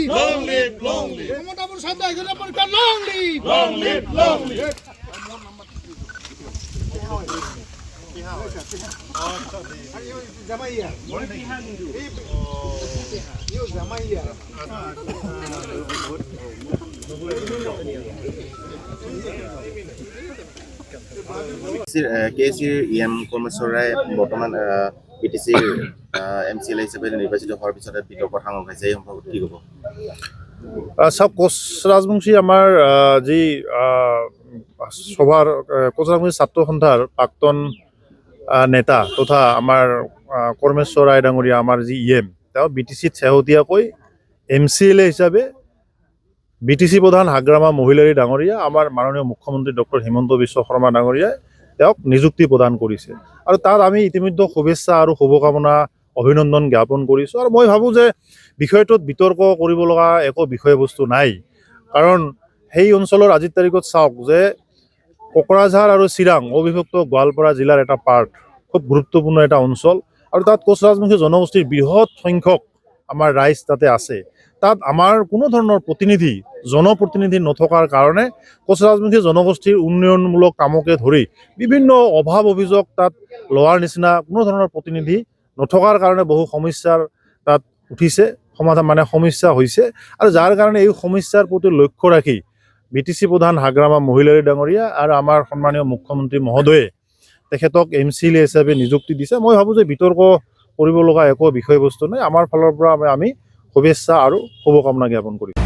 Long live, long live. Long live, long live. কেএসিৰ EM কৰ্মেশ্বৰাই বৰ্তমান পিটিচিৰ এমচিএল হিচাপে নিৰ্বাচিত হোৱাৰ পিছতে বিতৰ্ক সাঙুৰ খাইছে, এই সম্পৰ্কত কি ক'ব? চাওক, কোচ ৰাজবংশী আমাৰ যি সভাৰ কোচ ৰাজবংশী ছাত্ৰ সন্থাৰ প্ৰাক্তন নেতা তথা আমাৰ কৰ্মেশ্বৰ ৰায় ডাঙৰীয়া, আমাৰ যি ইএম, তেওঁ বিটিচিত শেহতীয়াকৈ এমচিএলএ হিচাপে বিটিচি প্ৰধান হাগ্ৰামা মহিলাৰী ডাঙৰীয়া, আমাৰ মাননীয় মুখ্যমন্ত্ৰী ডক্টৰ হিমন্ত বিশ্ব শৰ্মা ডাঙৰীয়াই তেওঁক নিযুক্তি প্ৰদান কৰিছে। আৰু তাত আমি ইতিমধ্যে শুভেচ্ছা আৰু শুভকামনা অভিনন্দন জ্ঞাপন কৰিছোঁ। আৰু মই ভাবোঁ যে বিষয়টোত বিতৰ্ক কৰিব লগা একো বিষয়বস্তু নাই, কাৰণ সেই অঞ্চলৰ আজিৰ তাৰিখত চাওক যে কোকৰাঝাৰ আৰু চিৰাং অবিভক্ত গোৱালপাৰা জিলাৰ এটা পাৰ্ট, খুব গুৰুত্বপূৰ্ণ এটা অঞ্চল, আৰু তাত কোচ ৰাজবংশী জনগোষ্ঠীৰ বৃহৎ সংখ্যক আমাৰ ৰাইজ তাতে আছে। তাত আমাৰ কোনো ধৰণৰ প্ৰতিনিধি, জনপ্ৰতিনিধি নথকাৰ কাৰণে কোচ ৰাজবংশী জনগোষ্ঠীৰ উন্নয়নমূলক কামকে ধৰি বিভিন্ন অভাৱ অভিযোগ তাত লোৱাৰ নিচিনা কোনো ধৰণৰ প্ৰতিনিধি নথকাৰ কাৰণে বহু সমস্যাৰ তাত উঠিছে, সমস্যা হৈছে। আৰু যাৰ কাৰণে এই সমস্যাৰ প্ৰতি লক্ষ্য ৰাখি বিটিচি প্ৰধান হাগ্ৰামা মহিলাৰী ডাঙৰীয়া আৰু আমাৰ সন্মানীয় মুখ্যমন্ত্ৰী মহোদয়ে তেখেতক এমচিএলএ হিচাপে নিযুক্তি দিছে। মই ভাবোঁ যে বিতৰ্ক কৰিব লগা একো বিষয়বস্তু নাই। আমাৰ ফালৰ পৰা আমি শুভেচ্ছা আৰু শুভকামনা জ্ঞাপন কৰিছোঁ।